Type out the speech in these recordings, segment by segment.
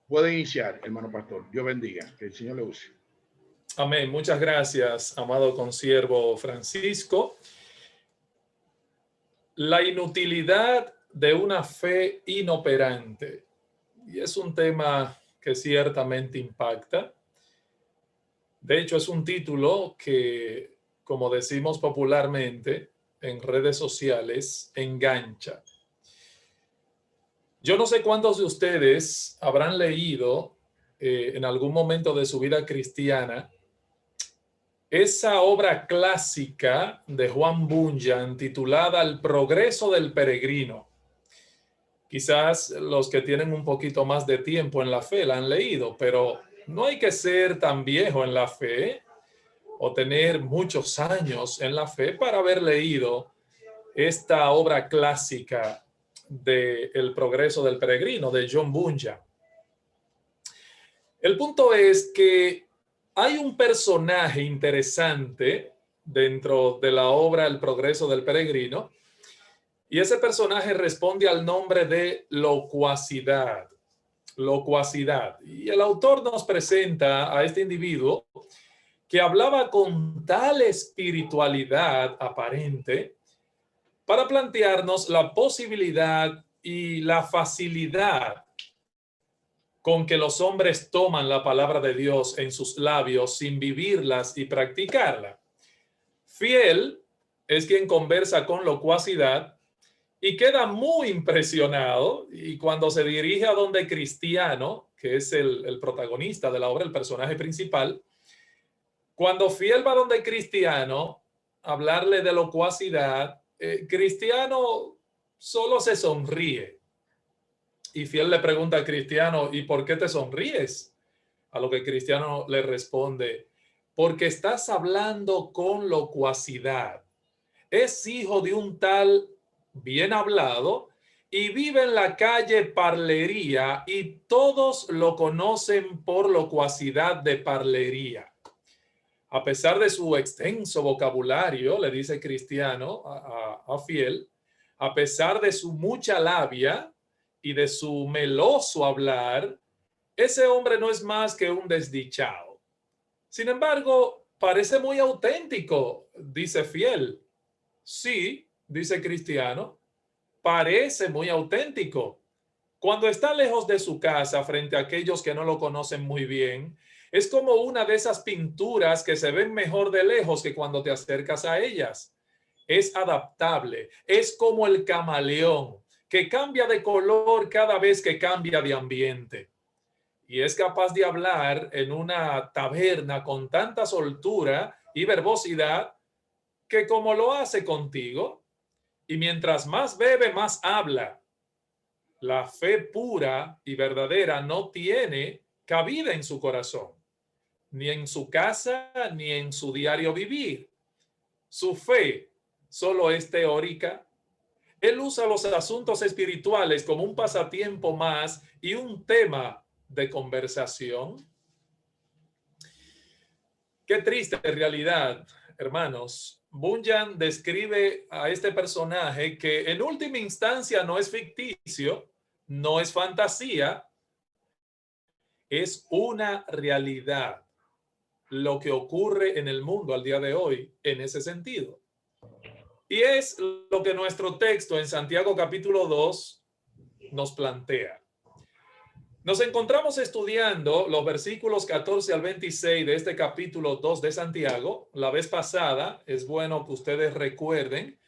Puede iniciar, hermano pastor. Dios bendiga. Que el Señor le use. Amén. Muchas gracias, amado consiervo Francisco. La inutilidad de una fe inoperante. Y es un tema que ciertamente impacta. De hecho, es un título que, como decimos popularmente en redes sociales, engancha. Yo no sé cuántos de ustedes habrán leído en algún momento de su vida cristiana esa obra clásica de Juan Bunyan titulada El progreso del peregrino. Quizás los que tienen un poquito más de tiempo en la fe la han leído, pero no hay que ser tan viejo en la fe o tener muchos años en la fe para haber leído esta obra clásica de El progreso del peregrino de John Bunyan. El punto es que hay un personaje interesante dentro de la obra El progreso del peregrino y ese personaje responde al nombre de locuacidad. Locuacidad. Y el autor nos presenta a este individuo que hablaba con tal espiritualidad aparente para plantearnos la posibilidad y la facilidad con que los hombres toman la palabra de Dios en sus labios sin vivirlas y practicarla. Fiel es quien conversa con locuacidad y queda muy impresionado, y cuando se dirige a donde Cristiano, que es el protagonista de la obra, el personaje principal, cuando Fiel va donde Cristiano a hablarle de locuacidad, Cristiano solo se sonríe. Y Fiel le pregunta a Cristiano, ¿y por qué te sonríes? A lo que Cristiano le responde, porque estás hablando con locuacidad. Es hijo de un tal bien hablado y vive en la calle Parlería y todos lo conocen por locuacidad de Parlería. A pesar de su extenso vocabulario, le dice Cristiano a Fiel, a pesar de su mucha labia y de su meloso hablar, ese hombre no es más que un desdichado. Sin embargo, parece muy auténtico, dice Fiel. Sí, dice Cristiano, parece muy auténtico. Cuando está lejos de su casa frente a aquellos que no lo conocen muy bien, es como una de esas pinturas que se ven mejor de lejos que cuando te acercas a ellas. Es adaptable, es como el camaleón, que cambia de color cada vez que cambia de ambiente. Y es capaz de hablar en una taberna con tanta soltura y verbosidad que como lo hace contigo, y mientras más bebe, más habla. La fe pura y verdadera no tiene cabida en su corazón, ni en su casa, ni en su diario vivir. Su fe solo es teórica. Él usa los asuntos espirituales como un pasatiempo más y un tema de conversación. Qué triste realidad, hermanos. Bunyan describe a este personaje que en última instancia no es ficticio, no es fantasía, es una realidad lo que ocurre en el mundo al día de hoy en ese sentido. Y es lo que nuestro texto en Santiago capítulo 2 nos plantea. Nos encontramos estudiando los versículos 14 al 26 de este capítulo 2 de Santiago. La vez pasada, es bueno que ustedes recuerden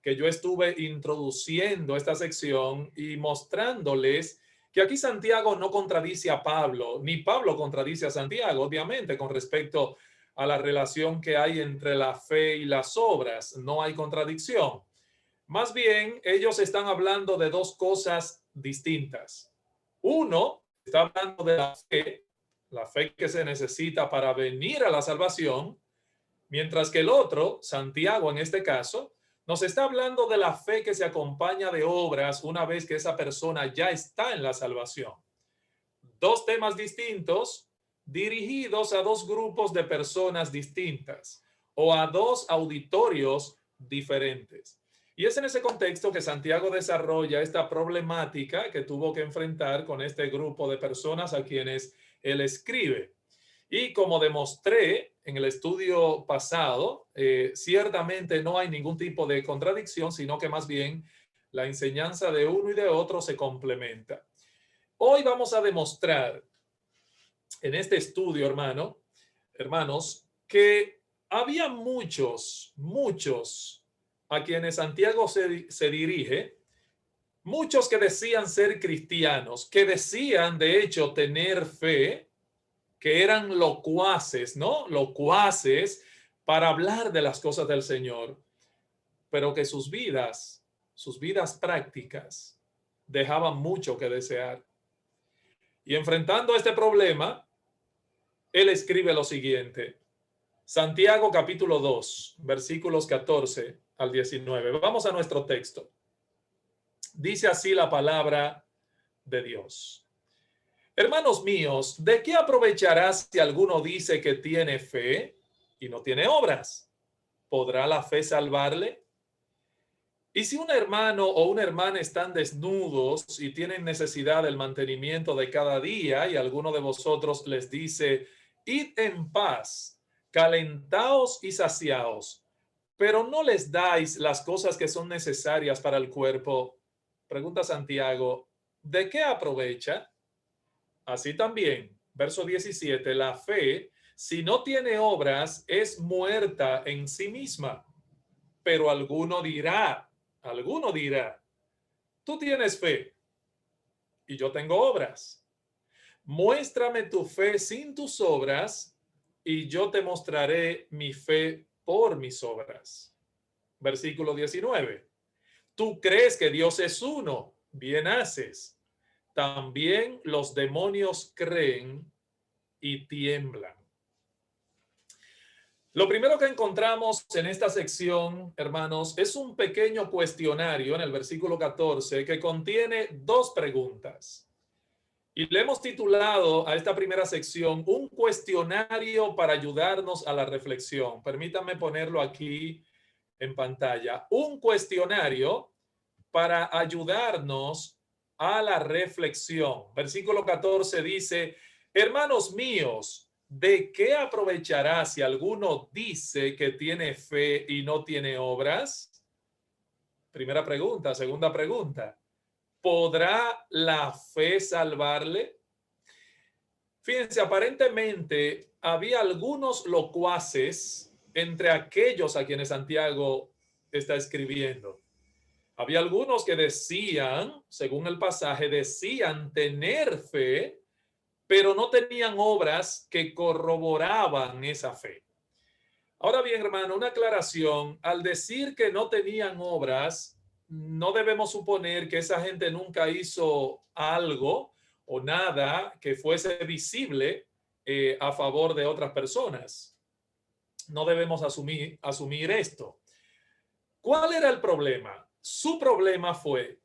que yo estuve introduciendo esta sección y mostrándoles que aquí Santiago no contradice a Pablo, ni Pablo contradice a Santiago, obviamente, con respecto a la relación que hay entre la fe y las obras. No hay contradicción. Más bien, ellos están hablando de dos cosas distintas. Uno, está hablando de la fe que se necesita para venir a la salvación, mientras que el otro, Santiago en este caso, nos está hablando de la fe que se acompaña de obras una vez que esa persona ya está en la salvación. Dos temas distintos dirigidos a dos grupos de personas distintas o a dos auditorios diferentes. Y es en ese contexto que Santiago desarrolla esta problemática que tuvo que enfrentar con este grupo de personas a quienes él escribe. Y como demostré en el estudio pasado, ciertamente no hay ningún tipo de contradicción, sino que más bien la enseñanza de uno y de otro se complementa. Hoy vamos a demostrar en este estudio, hermanos, que había muchos a quienes Santiago se dirige, muchos que decían ser cristianos, que decían de hecho tener fe, que eran locuaces, ¿no? Locuaces para hablar de las cosas del Señor, pero que sus vidas prácticas dejaban mucho que desear. Y enfrentando este problema, él escribe lo siguiente. Santiago capítulo 2, versículos 14 al 19. Vamos a nuestro texto. Dice así la palabra de Dios. Hermanos míos, ¿de qué aprovechará si alguno dice que tiene fe y no tiene obras? ¿Podrá la fe salvarle? Y si un hermano o una hermana están desnudos y tienen necesidad del mantenimiento de cada día y alguno de vosotros les dice, id en paz, calentaos y saciaos, pero no les dais las cosas que son necesarias para el cuerpo, pregunta Santiago, ¿de qué aprovecha? Así también, verso 17, la fe, si no tiene obras, es muerta en sí misma. Pero alguno dirá, tú tienes fe y yo tengo obras. Muéstrame tu fe sin tus obras y yo te mostraré mi fe por mis obras. Versículo 19. Tú crees que Dios es uno, bien haces. También los demonios creen y tiemblan. Lo primero que encontramos en esta sección, hermanos, es un pequeño cuestionario en el versículo 14 que contiene dos preguntas. Y le hemos titulado a esta primera sección un cuestionario para ayudarnos a la reflexión. Permítanme ponerlo aquí en pantalla. Un cuestionario para ayudarnos a la reflexión. Versículo 14 dice, hermanos míos, ¿de qué aprovechará si alguno dice que tiene fe y no tiene obras? Primera pregunta. Segunda pregunta, ¿podrá la fe salvarle? Fíjense, aparentemente había algunos locuaces entre aquellos a quienes Santiago está escribiendo. Había algunos que decían, según el pasaje, decían tener fe, pero no tenían obras que corroboraban esa fe. Ahora bien, hermano, una aclaración. Al decir que no tenían obras, no debemos suponer que esa gente nunca hizo algo o nada que fuese visible a favor de otras personas. No debemos asumir esto. ¿Cuál era el problema? Su problema fue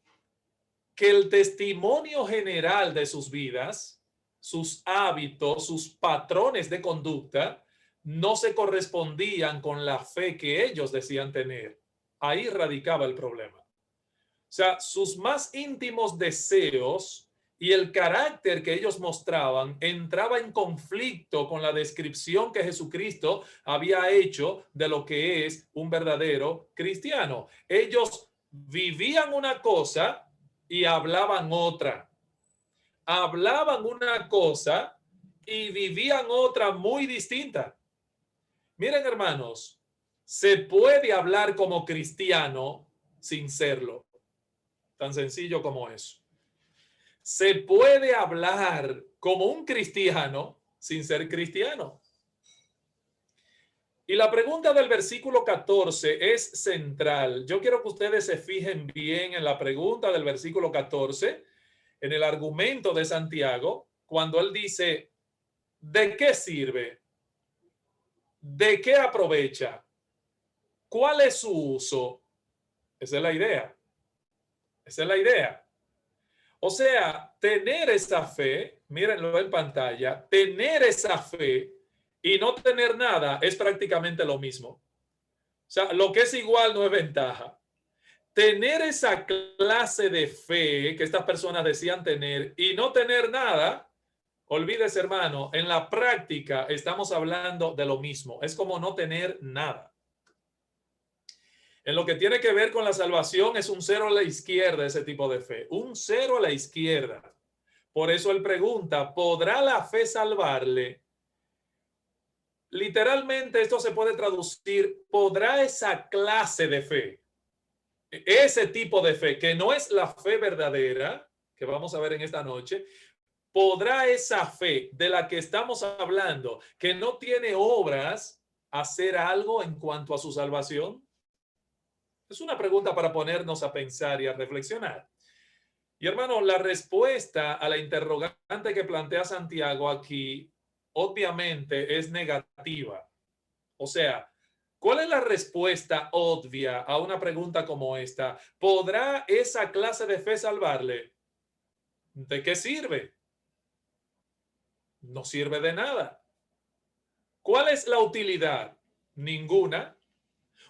que el testimonio general de sus vidas, sus hábitos, sus patrones de conducta, no se correspondían con la fe que ellos decían tener. Ahí radicaba el problema. O sea, sus más íntimos deseos y el carácter que ellos mostraban entraba en conflicto con la descripción que Jesucristo había hecho de lo que es un verdadero cristiano. Ellos vivían una cosa y hablaban otra. Hablaban una cosa y vivían otra muy distinta. Miren, hermanos, se puede hablar como cristiano sin serlo. Tan sencillo como eso. Se puede hablar como un cristiano sin ser cristiano. Y la pregunta del versículo 14 es central. Yo quiero que ustedes se fijen bien en la pregunta del versículo 14, en el argumento de Santiago, cuando él dice, ¿de qué sirve? ¿De qué aprovecha? ¿Cuál es su uso? Esa es la idea. Esa es la idea. O sea, tener esa fe, mírenlo en pantalla, tener esa fe y no tener nada es prácticamente lo mismo. O sea, lo que es igual no es ventaja. tener esa clase de fe que estas personas decían tener y no tener nada, olvídese, hermano, en la práctica estamos hablando de lo mismo. Es como no tener nada. En lo que tiene que ver con la salvación es un cero a la izquierda ese tipo de fe. Un cero a la izquierda. Por eso él pregunta, ¿podrá la fe salvarle? Literalmente esto se puede traducir, ¿podrá esa clase de fe? Ese tipo de fe, que no es la fe verdadera, que vamos a ver en esta noche, ¿podrá esa fe de la que estamos hablando, que no tiene obras, hacer algo en cuanto a su salvación? Es una pregunta para ponernos a pensar y a reflexionar. Y hermano, la respuesta a la interrogante que plantea Santiago aquí, obviamente, es negativa. O sea, ¿cuál es la respuesta obvia a una pregunta como esta? ¿Podrá esa clase de fe salvarle? ¿De qué sirve? No sirve de nada. ¿Cuál es la utilidad? Ninguna.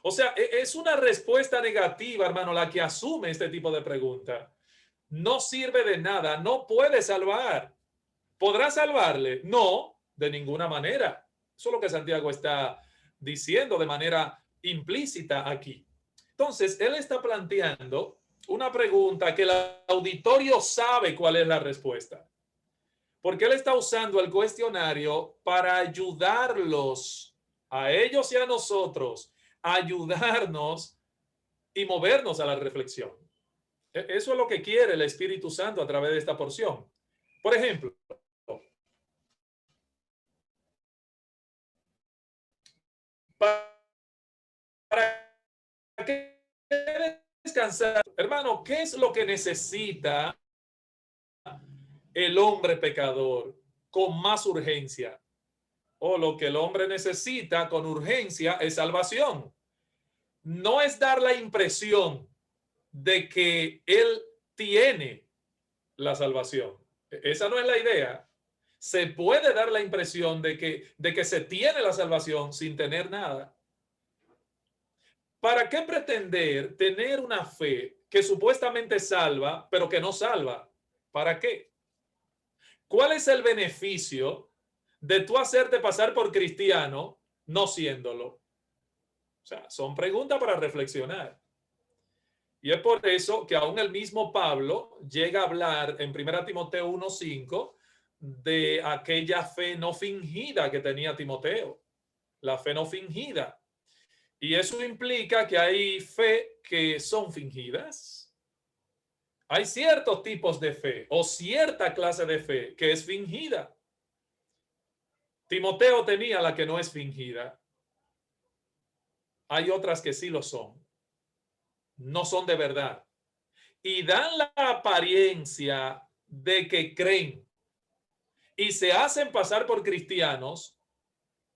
O sea, es una respuesta negativa, hermano, la que asume este tipo de pregunta. No sirve de nada, no puede salvar. ¿Podrá salvarle? No, de ninguna manera. Eso es lo que Santiago está diciendo de manera implícita aquí. Entonces, él está planteando una pregunta que el auditorio sabe cuál es la respuesta. Porque él está usando el cuestionario para ayudarlos a ellos y a nosotros, ayudarnos y movernos a la reflexión. Eso es lo que quiere el Espíritu Santo a través de esta porción. Por ejemplo, ¿para qué descansar? Hermano, ¿qué es lo que necesita el hombre pecador con más urgencia? O lo que el hombre necesita con urgencia es salvación. No es dar la impresión de que él tiene la salvación. Esa no es la idea. Se puede dar la impresión de que se tiene la salvación sin tener nada. ¿Para qué pretender tener una fe que supuestamente salva, pero que no salva? ¿Para qué? ¿Cuál es el beneficio de tú hacerte pasar por cristiano no siéndolo? O sea, son preguntas para reflexionar. Y es por eso que aún el mismo Pablo llega a hablar en 1 Timoteo 1:5 de aquella fe no fingida que tenía Timoteo. La fe no fingida. Y eso implica que hay fe que son fingidas. Hay ciertos tipos de fe o cierta clase de fe que es fingida. Timoteo tenía la que no es fingida. Hay otras que sí lo son. No son de verdad. Y dan la apariencia de que creen y se hacen pasar por cristianos,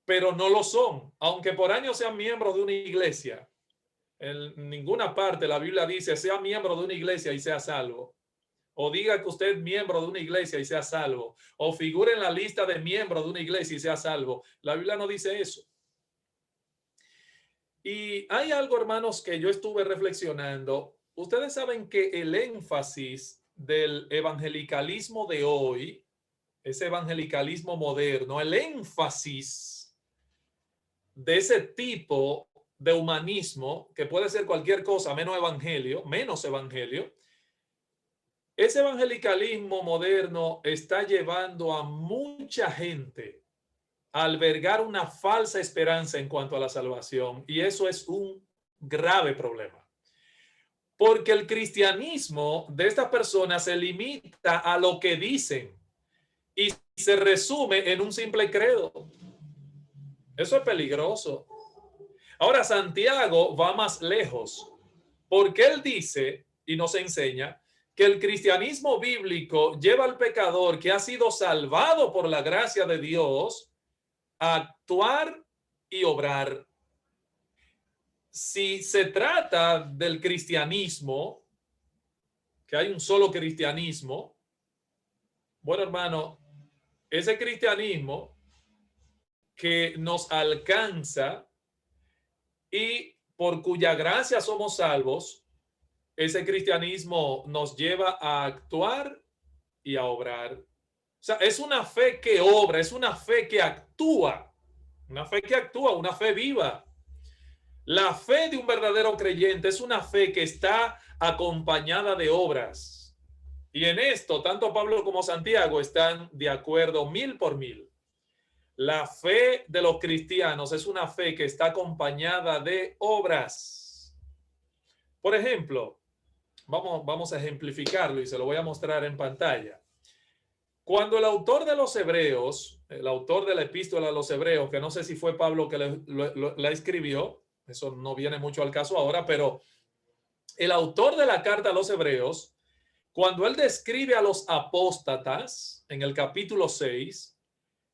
pero no lo son, aunque por años sean miembros de una iglesia. En ninguna parte la Biblia dice sea miembro de una iglesia y sea salvo. O diga que usted es miembro de una iglesia y sea salvo. O figure en la lista de miembros de una iglesia y sea salvo. La Biblia no dice eso. Y hay algo, hermanos, que yo estuve reflexionando. Ustedes saben que el énfasis del evangelicalismo de hoy, ese evangelicalismo moderno, el énfasis de ese tipo de humanismo, que puede ser cualquier cosa menos evangelio, ese evangelicalismo moderno está llevando a mucha gente a albergar una falsa esperanza en cuanto a la salvación, y eso es un grave problema. Porque el cristianismo de estas personas se limita a lo que dicen y se resume en un simple credo. Eso es peligroso. Ahora, Santiago va más lejos, porque él dice y nos enseña que el cristianismo bíblico lleva al pecador que ha sido salvado por la gracia de Dios a actuar y obrar. Si se trata del cristianismo, que hay un solo cristianismo, bueno, hermano, ese cristianismo que nos alcanza y por cuya gracia somos salvos, ese cristianismo nos lleva a actuar y a obrar. O sea, es una fe que obra, es una fe que actúa, una fe que actúa, una fe viva. La fe de un verdadero creyente es una fe que está acompañada de obras. Y en esto, tanto Pablo como Santiago están de acuerdo 1000%. La fe de los cristianos es una fe que está acompañada de obras. Por ejemplo, vamos a ejemplificarlo y se lo voy a mostrar en pantalla. Cuando el autor de los Hebreos, el autor de la epístola a los Hebreos, que no sé si fue Pablo que la escribió, eso no viene mucho al caso ahora, pero el autor de la carta a los Hebreos, cuando él describe a los apóstatas en el capítulo 6,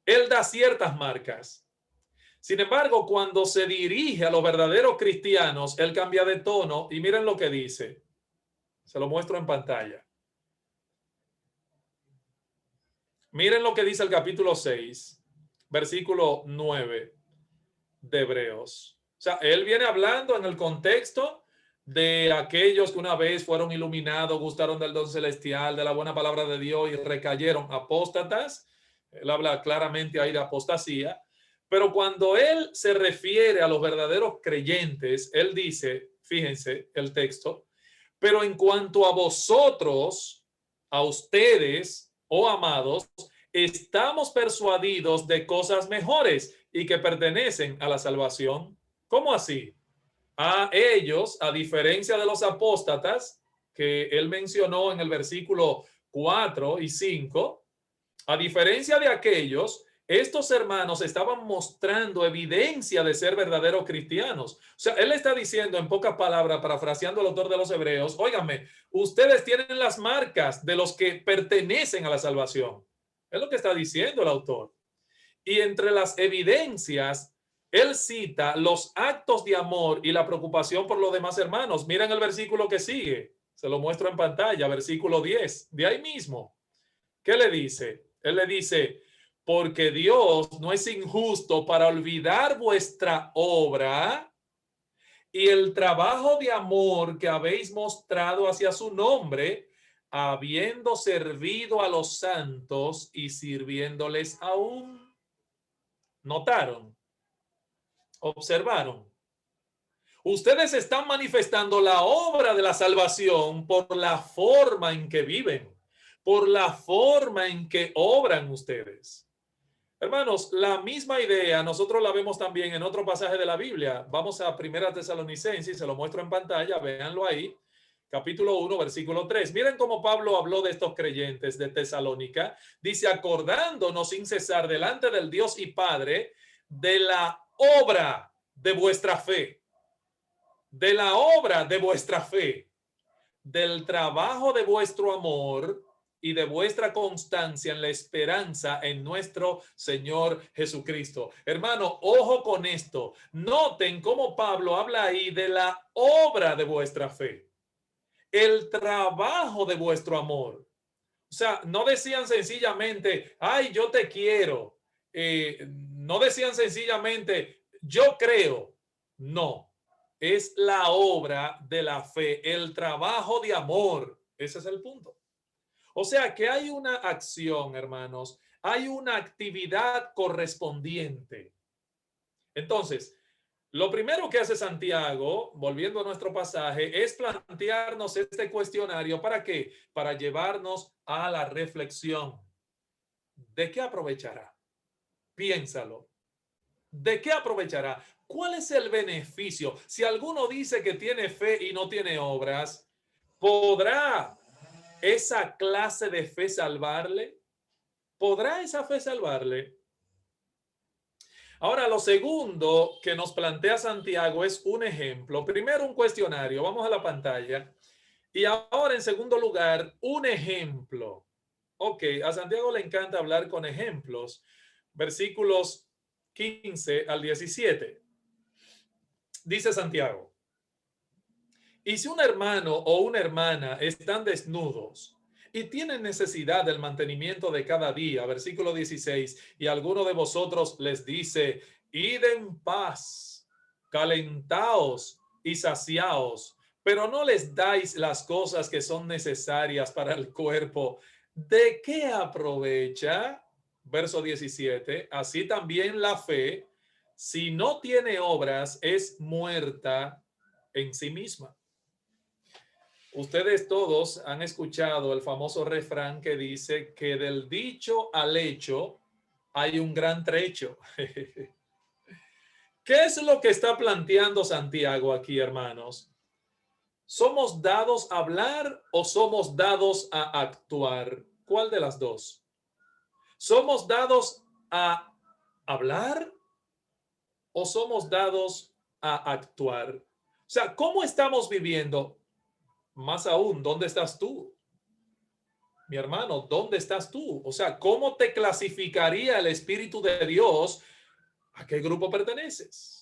él da ciertas marcas. Sin embargo, cuando se dirige a los verdaderos cristianos, él cambia de tono y miren lo que dice. Se lo muestro en pantalla. Miren lo que dice el capítulo 6, versículo 9 de Hebreos. O sea, él viene hablando en el contexto de aquellos que una vez fueron iluminados, gustaron del don celestial, de la buena palabra de Dios y recayeron, apóstatas. Él habla claramente ahí de apostasía. Pero cuando él se refiere a los verdaderos creyentes, él dice, fíjense el texto, pero en cuanto a vosotros, a ustedes, oh amados, estamos persuadidos de cosas mejores y que pertenecen a la salvación. ¿Cómo así? A ellos, a diferencia de los apóstatas que él mencionó en el versículo 4 y 5, a diferencia de aquellos, estos hermanos estaban mostrando evidencia de ser verdaderos cristianos. O sea, él está diciendo en pocas palabras, parafraseando al autor de los Hebreos, óigame, ustedes tienen las marcas de los que pertenecen a la salvación. Es lo que está diciendo el autor. Y entre las evidencias, él cita los actos de amor y la preocupación por los demás hermanos. Miren el versículo que sigue. Se lo muestro en pantalla, versículo 10, de ahí mismo. ¿Qué le dice? Él le dice, porque Dios no es injusto para olvidar vuestra obra y el trabajo de amor que habéis mostrado hacia su nombre, habiendo servido a los santos y sirviéndoles aún. ¿Notaron? ¿Observaron? Ustedes están manifestando la obra de la salvación por la forma en que viven, por la forma en que obran ustedes. Hermanos, la misma idea nosotros la vemos también en otro pasaje de la Biblia. Vamos a 1 Tesalonicenses, se lo muestro en pantalla, véanlo ahí. Capítulo 1, versículo 3. Miren cómo Pablo habló de estos creyentes de Tesalónica. Dice, acordándonos sin cesar delante del Dios y Padre de la obra de vuestra fe, de la obra de vuestra fe, del trabajo de vuestro amor y de vuestra constancia en la esperanza en nuestro Señor Jesucristo. Hermano, ojo con esto. Noten cómo Pablo habla ahí de la obra de vuestra fe, el trabajo de vuestro amor. O sea, no decían sencillamente, ay, yo te quiero. No decían sencillamente, yo creo. No, es la obra de la fe, el trabajo de amor. Ese es el punto. O sea que hay una acción, hermanos, hay una actividad correspondiente. Entonces, lo primero que hace Santiago, volviendo a nuestro pasaje, es plantearnos este cuestionario. ¿Para qué? Para llevarnos a la reflexión. ¿De qué aprovechará? Piénsalo. ¿De qué aprovechará? ¿Cuál es el beneficio? Si alguno dice que tiene fe y no tiene obras, ¿podrá esa clase de fe salvarle? ¿Podrá esa fe salvarle? Ahora, lo segundo que nos plantea Santiago es un ejemplo. Primero, un cuestionario. Vamos a la pantalla. Y ahora, en segundo lugar, un ejemplo. Ok, a Santiago le encanta hablar con ejemplos. Versículos 15 al 17. Dice Santiago, y si un hermano o una hermana están desnudos y tienen necesidad del mantenimiento de cada día, versículo 16, y alguno de vosotros les dice, id en paz, calentaos y saciaos, pero no les dais las cosas que son necesarias para el cuerpo, ¿de qué aprovecha? Verso 17, así también la fe, si no tiene obras, es muerta en sí misma. Ustedes todos han escuchado el famoso refrán que dice que del dicho al hecho hay un gran trecho. ¿Qué es lo que está planteando Santiago aquí, hermanos? ¿Somos dados a hablar o somos dados a actuar? ¿Cuál de las dos? ¿Somos dados a hablar o somos dados a actuar? O sea, ¿cómo estamos viviendo? Más aún, ¿dónde estás tú? Mi hermano, ¿dónde estás tú? O sea, ¿cómo te clasificaría el Espíritu de Dios? ¿A qué grupo perteneces?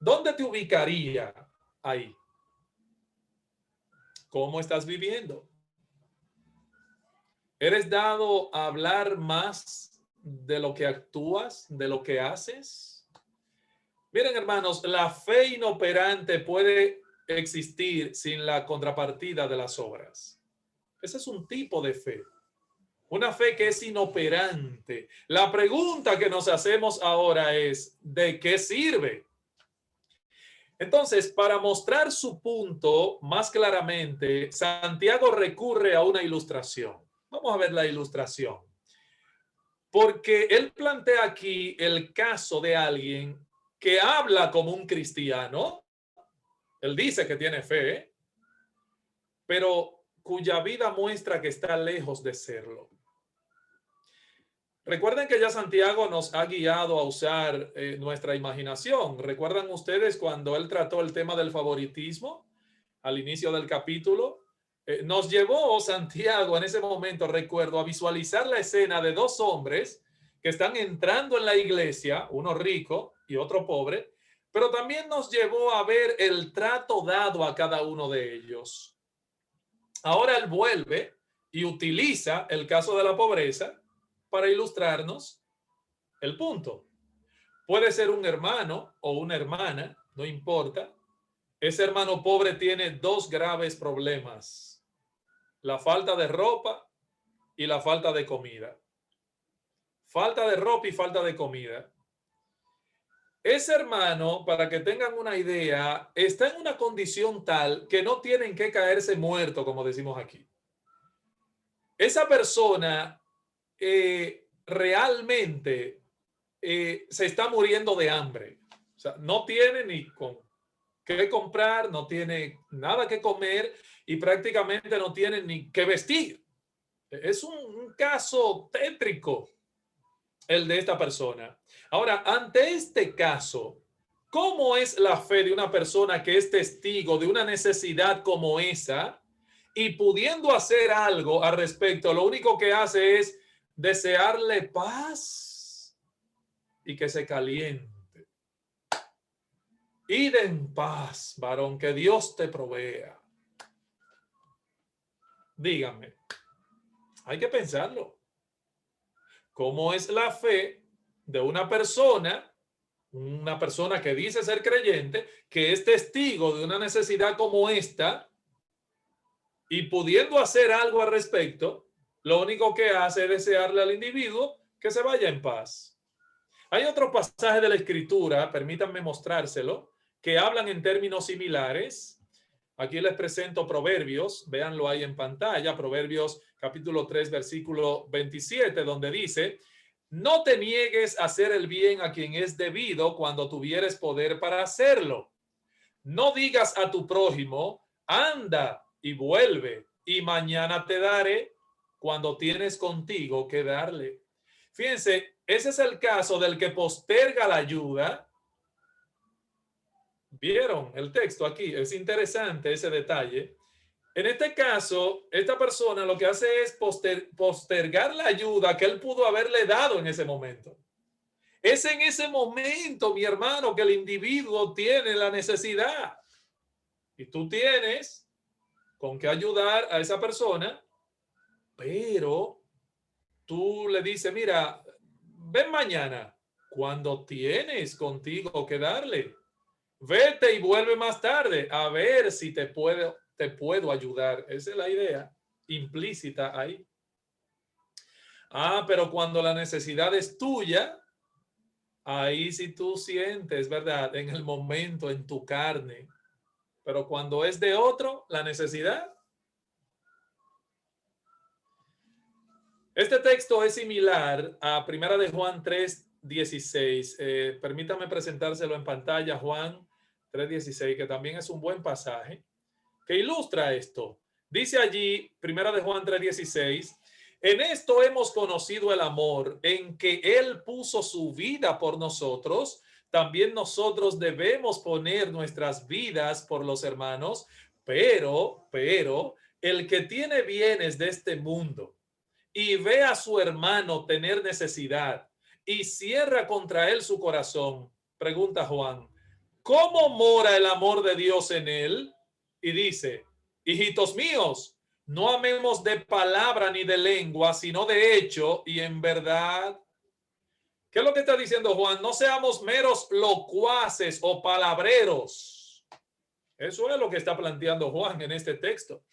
¿Dónde te ubicaría ahí? ¿Cómo estás viviendo? ¿Eres dado a hablar más de lo que actúas, de lo que haces? Miren, hermanos, la fe inoperante puede existir sin la contrapartida de las obras. Ese es un tipo de fe. Una fe que es inoperante. La pregunta que nos hacemos ahora es, ¿de qué sirve? Entonces, para mostrar su punto más claramente, Santiago recurre a una ilustración. Vamos a ver la ilustración. Porque él plantea aquí el caso de alguien que habla como un cristiano. Él dice que tiene fe, pero cuya vida muestra que está lejos de serlo. Recuerden que ya Santiago nos ha guiado a usar nuestra imaginación. ¿Recuerdan ustedes cuando él trató el tema del favoritismo al inicio del capítulo? Nos llevó Santiago en ese momento, recuerdo, a visualizar la escena de dos hombres que están entrando en la iglesia, uno rico y otro pobre, pero también nos llevó a ver el trato dado a cada uno de ellos. Ahora él vuelve y utiliza el caso de la pobreza para ilustrarnos el punto. Puede ser un hermano o una hermana, no importa. Ese hermano pobre tiene dos graves problemas: la falta de ropa y la falta de comida. Falta de ropa y falta de comida. Ese hermano, para que tengan una idea, está en una condición tal que no tienen que caerse muerto, como decimos aquí. Esa persona realmente se está muriendo de hambre. O sea, no tiene ni con qué comprar, no tiene nada que comer y prácticamente no tiene ni que vestir. Es un caso tétrico el de esta persona. Ahora, ante este caso, ¿cómo es la fe de una persona que es testigo de una necesidad como esa y pudiendo hacer algo al respecto, lo único que hace es desearle paz y que se caliente? Id en paz, varón, que Dios te provea. Dígame, hay que pensarlo. ¿Cómo es la fe de una persona que dice ser creyente, que es testigo de una necesidad como esta y pudiendo hacer algo al respecto, lo único que hace es desearle al individuo que se vaya en paz? Hay otro pasaje de la Escritura, permítanme mostrárselo, que hablan en términos similares. Aquí les presento Proverbios, véanlo ahí en pantalla, Proverbios capítulo 3, versículo 27, donde dice: no te niegues a hacer el bien a quien es debido cuando tuvieres poder para hacerlo. No digas a tu prójimo, anda y vuelve, y mañana te daré, cuando tienes contigo que darle. Fíjense, ese es el caso del que posterga la ayuda. ¿Vieron el texto aquí? Es interesante ese detalle. En este caso, esta persona lo que hace es postergar la ayuda que él pudo haberle dado en ese momento. Es en ese momento, mi hermano, que el individuo tiene la necesidad. Y tú tienes con qué ayudar a esa persona, pero tú le dices, mira, ven mañana, cuando tienes contigo que darle. Vete y vuelve más tarde a ver si te puedo ayudar. Esa es la idea implícita ahí. Pero cuando la necesidad es tuya, ahí sí tú sientes, ¿verdad? En el momento, en tu carne. Pero cuando es de otro, la necesidad. Este texto es similar a 1 de Juan 3:16. Permítame presentárselo en pantalla, Juan 3:16, que también es un buen pasaje que ilustra esto. Dice allí, 1 de Juan 3:16, en esto hemos conocido el amor, en que Él puso su vida por nosotros. También nosotros debemos poner nuestras vidas por los hermanos, pero, el que tiene bienes de este mundo y ve a su hermano tener necesidad y cierra contra él su corazón, pregunta Juan, ¿cómo mora el amor de Dios en él? Y dice, hijitos míos, no amemos de palabra ni de lengua, sino de hecho y en verdad. ¿Qué es lo que está diciendo Juan? No seamos meros locuaces o palabreros. Eso es lo que está planteando Juan en este texto.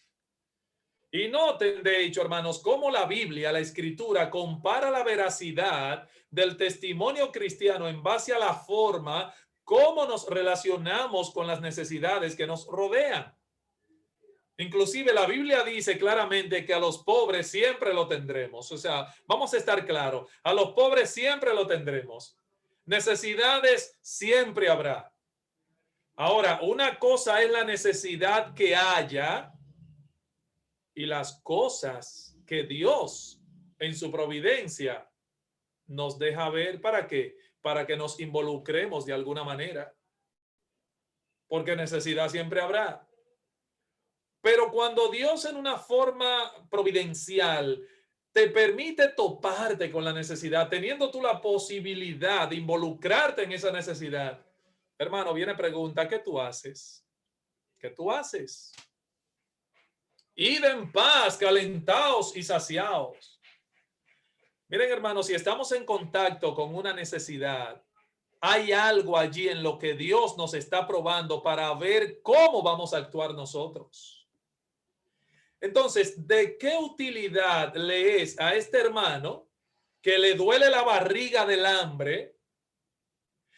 Y noten, de hecho, hermanos, cómo la Biblia, la Escritura, compara la veracidad del testimonio cristiano en base a la forma cómo nos relacionamos con las necesidades que nos rodean. Inclusive la Biblia dice claramente que a los pobres siempre lo tendremos. O sea, vamos a estar claros, a los pobres siempre lo tendremos. Necesidades siempre habrá. Ahora, una cosa es la necesidad que haya y las cosas que Dios en su providencia nos deja ver. ¿Para qué? Para que nos involucremos de alguna manera. Porque necesidad siempre habrá. Pero cuando Dios en una forma providencial te permite toparte con la necesidad, teniendo tú la posibilidad de involucrarte en esa necesidad, hermano, viene pregunta, ¿qué tú haces? ¿Qué tú haces? Id en paz, calentaos y saciaos. Miren, hermanos, si estamos en contacto con una necesidad, hay algo allí en lo que Dios nos está probando para ver cómo vamos a actuar nosotros. Entonces, ¿de qué utilidad le es a este hermano que le duele la barriga del hambre?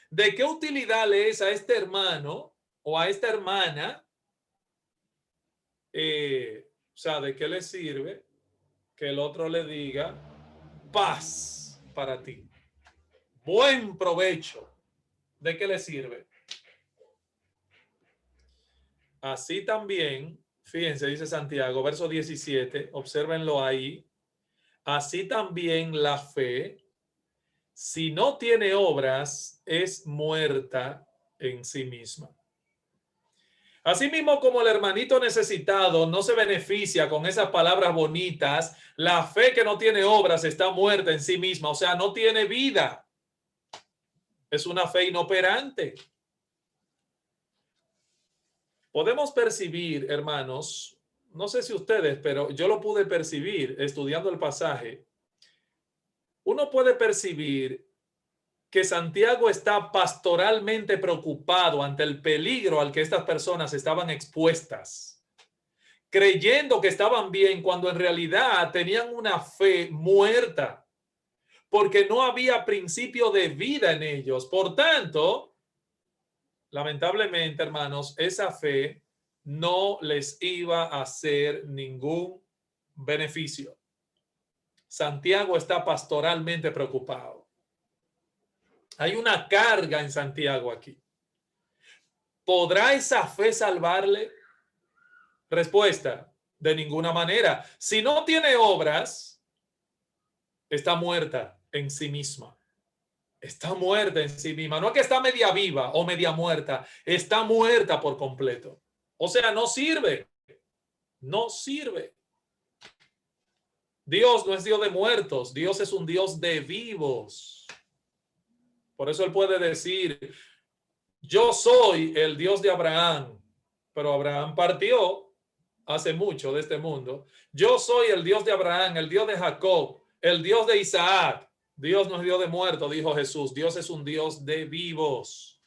¿De qué utilidad le es a este hermano o a esta hermana? O sea, ¿de qué le sirve que el otro le diga paz para ti? Buen provecho. ¿De qué le sirve? Así también, fíjense, dice Santiago, verso 17, obsérvenlo ahí. Así también la fe, si no tiene obras, es muerta en sí misma. Asimismo, como el hermanito necesitado no se beneficia con esas palabras bonitas, la fe que no tiene obras está muerta en sí misma, o sea, no tiene vida. Es una fe inoperante. Podemos percibir, hermanos, no sé si ustedes, pero yo lo pude percibir estudiando el pasaje. Uno puede percibir que Santiago está pastoralmente preocupado ante el peligro al que estas personas estaban expuestas, creyendo que estaban bien cuando en realidad tenían una fe muerta, porque no había principio de vida en ellos. Por tanto, lamentablemente, hermanos, esa fe no les iba a hacer ningún beneficio. Santiago está pastoralmente preocupado. Hay una carga en Santiago aquí. ¿Podrá esa fe salvarle? Respuesta, de ninguna manera. Si no tiene obras, está muerta en sí misma. Está muerta en sí misma. No es que está media viva o media muerta. Está muerta por completo. O sea, no sirve. No sirve. Dios no es Dios de muertos. Dios es un Dios de vivos. Por eso él puede decir, yo soy el Dios de Abraham, pero Abraham partió hace mucho de este mundo. Yo soy el Dios de Abraham, el Dios de Jacob, el Dios de Isaac. Dios no es Dios de muertos, dijo Jesús. Dios es un Dios de vivos.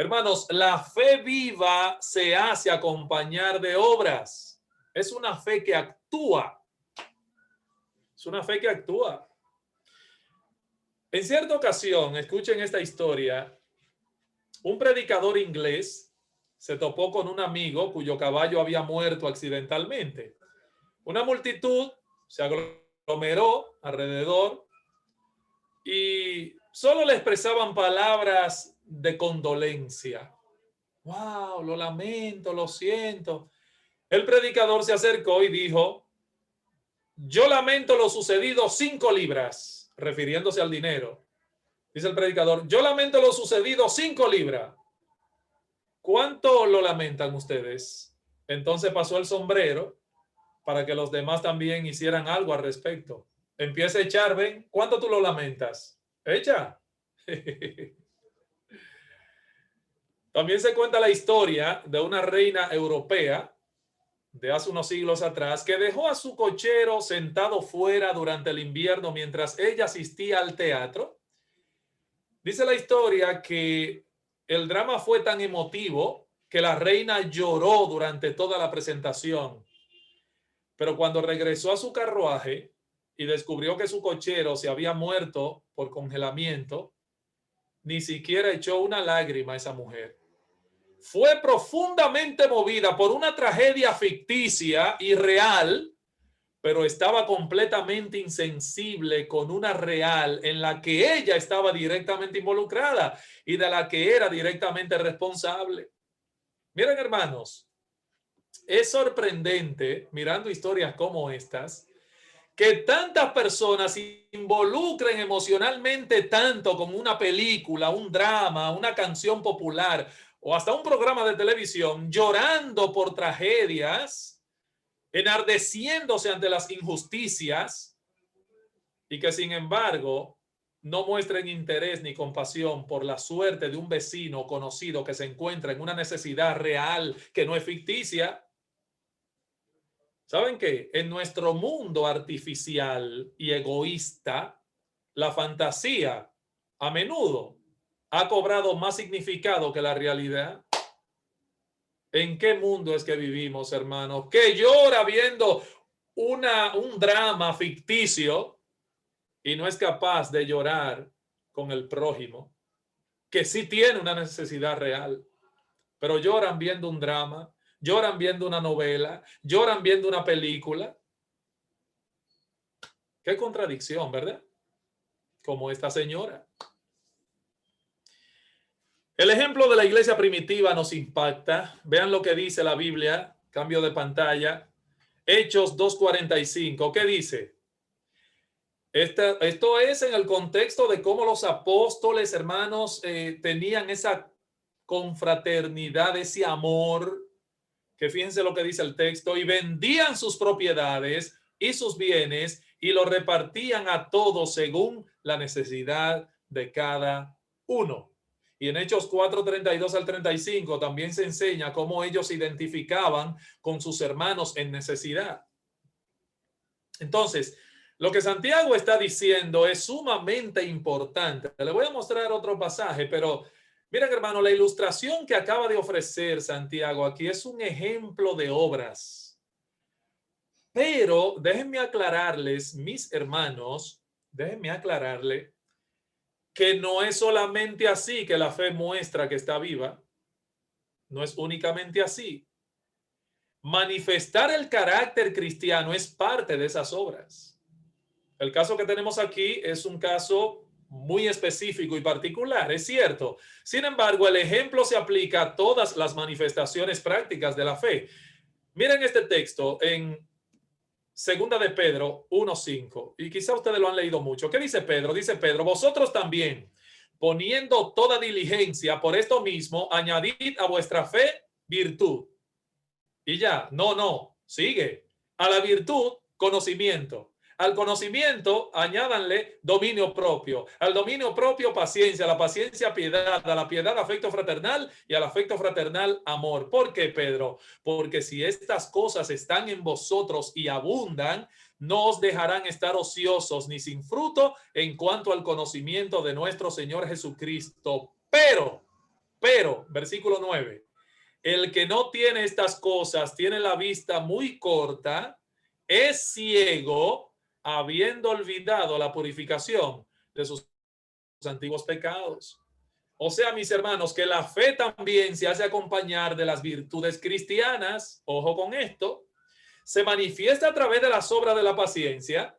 Hermanos, la fe viva se hace acompañar de obras. Es una fe que actúa. Es una fe que actúa. En cierta ocasión, escuchen esta historia, un predicador inglés se topó con un amigo cuyo caballo había muerto accidentalmente. Una multitud se aglomeró alrededor y solo le expresaban palabras de condolencia. Wow, lo lamento, lo siento. El predicador se acercó y dijo: yo lamento lo sucedido 5 libras, refiriéndose al dinero. Dice el predicador: yo lamento lo sucedido 5 libras. ¿Cuánto lo lamentan ustedes? Entonces pasó el sombrero para que los demás también hicieran algo al respecto. Empieza a echar, ven, ¿cuánto tú lo lamentas? Echa. También se cuenta la historia de una reina europea de hace unos siglos atrás que dejó a su cochero sentado fuera durante el invierno mientras ella asistía al teatro. Dice la historia que el drama fue tan emotivo que la reina lloró durante toda la presentación. Pero cuando regresó a su carruaje y descubrió que su cochero se había muerto por congelamiento, ni siquiera echó una lágrima a esa mujer. Fue profundamente movida por una tragedia ficticia y real, pero estaba completamente insensible con una real en la que ella estaba directamente involucrada y de la que era directamente responsable. Miren, hermanos, es sorprendente, mirando historias como estas, que tantas personas se involucren emocionalmente tanto con una película, un drama, una canción popular o hasta un programa de televisión, llorando por tragedias, enardeciéndose ante las injusticias, y que sin embargo no muestren interés ni compasión por la suerte de un vecino conocido que se encuentra en una necesidad real que no es ficticia. ¿Saben qué? En nuestro mundo artificial y egoísta, la fantasía a menudo ha cobrado más significado que la realidad. ¿En qué mundo es que vivimos, hermanos? Que llora viendo un drama ficticio y no es capaz de llorar con el prójimo, que sí tiene una necesidad real, pero lloran viendo un drama, lloran viendo una novela, lloran viendo una película. Qué contradicción, ¿verdad? Como esta señora. El ejemplo de la iglesia primitiva nos impacta. Vean lo que dice la Biblia. Cambio de pantalla. Hechos 2:45. ¿Qué dice? Esto es en el contexto de cómo los apóstoles, hermanos, tenían esa confraternidad, ese amor, que fíjense lo que dice el texto: y vendían sus propiedades y sus bienes y lo repartían a todos según la necesidad de cada uno. Y en Hechos 4:32 al 35 también se enseña cómo ellos se identificaban con sus hermanos en necesidad. Entonces, lo que Santiago está diciendo es sumamente importante. Le voy a mostrar otro pasaje, pero miren, hermano, la ilustración que acaba de ofrecer Santiago aquí es un ejemplo de obras. Pero déjenme aclararles, mis hermanos, déjenme aclararle que no es solamente así que la fe muestra que está viva. No es únicamente así. Manifestar el carácter cristiano es parte de esas obras. El caso que tenemos aquí es un caso muy específico y particular, es cierto. Sin embargo, el ejemplo se aplica a todas las manifestaciones prácticas de la fe. Miren este texto en 2 de Pedro 1:5, y quizá ustedes lo han leído mucho. ¿Qué dice Pedro? Dice Pedro: vosotros también, poniendo toda diligencia por esto mismo, añadid a vuestra fe virtud. Y ya, no, sigue. A la virtud, conocimiento. Al conocimiento, añádanle dominio propio. Al dominio propio, paciencia. A la paciencia, piedad. A la piedad, afecto fraternal. Y al afecto fraternal, amor. ¿Por qué, Pedro? Porque si estas cosas están en vosotros y abundan, no os dejarán estar ociosos ni sin fruto en cuanto al conocimiento de nuestro Señor Jesucristo. Pero Pero, versículo 9, el que no tiene estas cosas tiene la vista muy corta, es ciego, habiendo olvidado la purificación de sus antiguos pecados. O sea, mis hermanos, que la fe también se hace acompañar de las virtudes cristianas. Ojo con esto. Se manifiesta a través de las obras de la paciencia,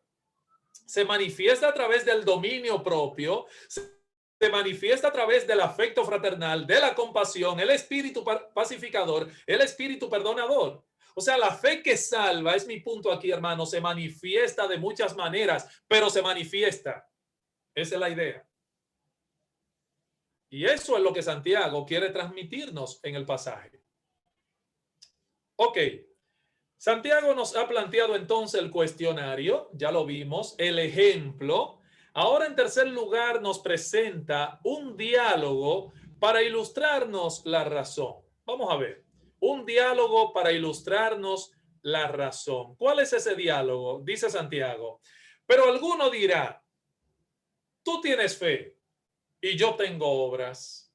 se manifiesta a través del dominio propio, se manifiesta a través del afecto fraternal, de la compasión, el espíritu pacificador, el espíritu perdonador. O sea, la fe que salva, es mi punto aquí, hermano, se manifiesta de muchas maneras, pero se manifiesta. Esa es la idea. Y eso es lo que Santiago quiere transmitirnos en el pasaje. Ok. Santiago nos ha planteado entonces el cuestionario, ya lo vimos, el ejemplo. Ahora, en tercer lugar, nos presenta un diálogo para ilustrarnos la razón. Vamos a ver, un diálogo para ilustrarnos la razón. ¿Cuál es ese diálogo? Dice Santiago, pero alguno dirá, tú tienes fe y yo tengo obras.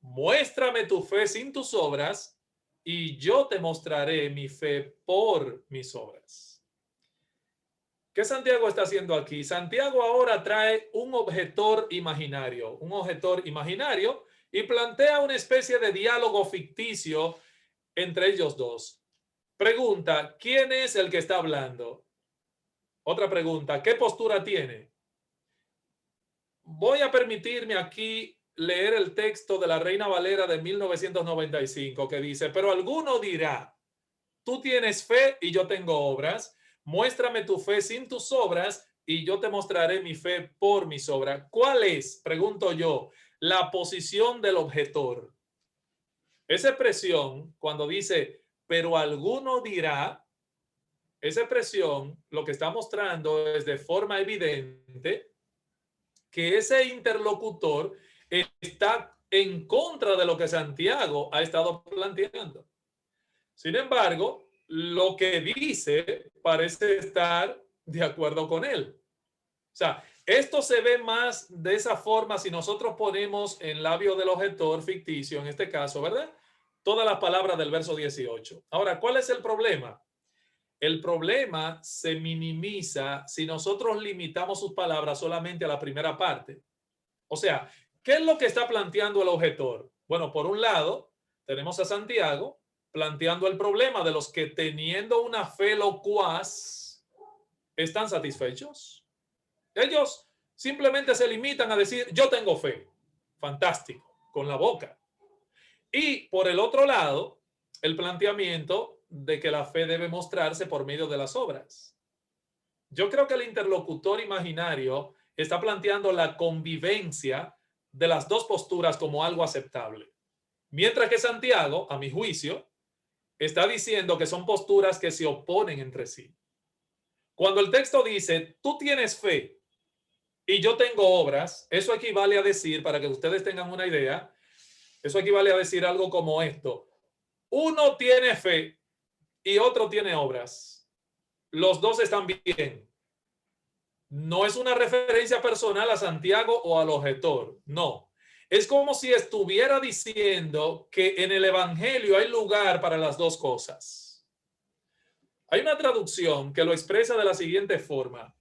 Muéstrame tu fe sin tus obras y yo te mostraré mi fe por mis obras. ¿Qué Santiago está haciendo aquí? Santiago ahora trae un objetor imaginario, y plantea una especie de diálogo ficticio entre ellos dos. Pregunta, ¿quién es el que está hablando? Otra pregunta, ¿qué postura tiene? Voy a permitirme aquí leer el texto de la Reina Valera de 1995 que dice, pero alguno dirá, tú tienes fe y yo tengo obras, muéstrame tu fe sin tus obras y yo te mostraré mi fe por mis obras. ¿Cuál es, pregunto yo, la posición del objetor? Esa expresión, cuando dice, pero alguno dirá, esa expresión lo que está mostrando es de forma evidente que ese interlocutor está en contra de lo que Santiago ha estado planteando. Sin embargo, lo que dice parece estar de acuerdo con él. O sea, esto se ve más de esa forma si nosotros ponemos en labio del objetor ficticio, en este caso, ¿verdad? Todas las palabras del verso 18. Ahora, ¿cuál es el problema? El problema se minimiza si nosotros limitamos sus palabras solamente a la primera parte. O sea, ¿qué es lo que está planteando el objetor? Bueno, por un lado, tenemos a Santiago planteando el problema de los que teniendo una fe locuaz están satisfechos. Ellos simplemente se limitan a decir, yo tengo fe. Fantástico, con la boca. Y por el otro lado, el planteamiento de que la fe debe mostrarse por medio de las obras. Yo creo que el interlocutor imaginario está planteando la convivencia de las dos posturas como algo aceptable. Mientras que Santiago, a mi juicio, está diciendo que son posturas que se oponen entre sí. Cuando el texto dice, tú tienes fe y yo tengo obras, eso equivale a decir, para que ustedes tengan una idea, eso equivale a decir algo como esto. Uno tiene fe y otro tiene obras. Los dos están bien. No es una referencia personal a Santiago o al objetor, no. Es como si estuviera diciendo que en el evangelio hay lugar para las dos cosas. Hay una traducción que lo expresa de la siguiente forma.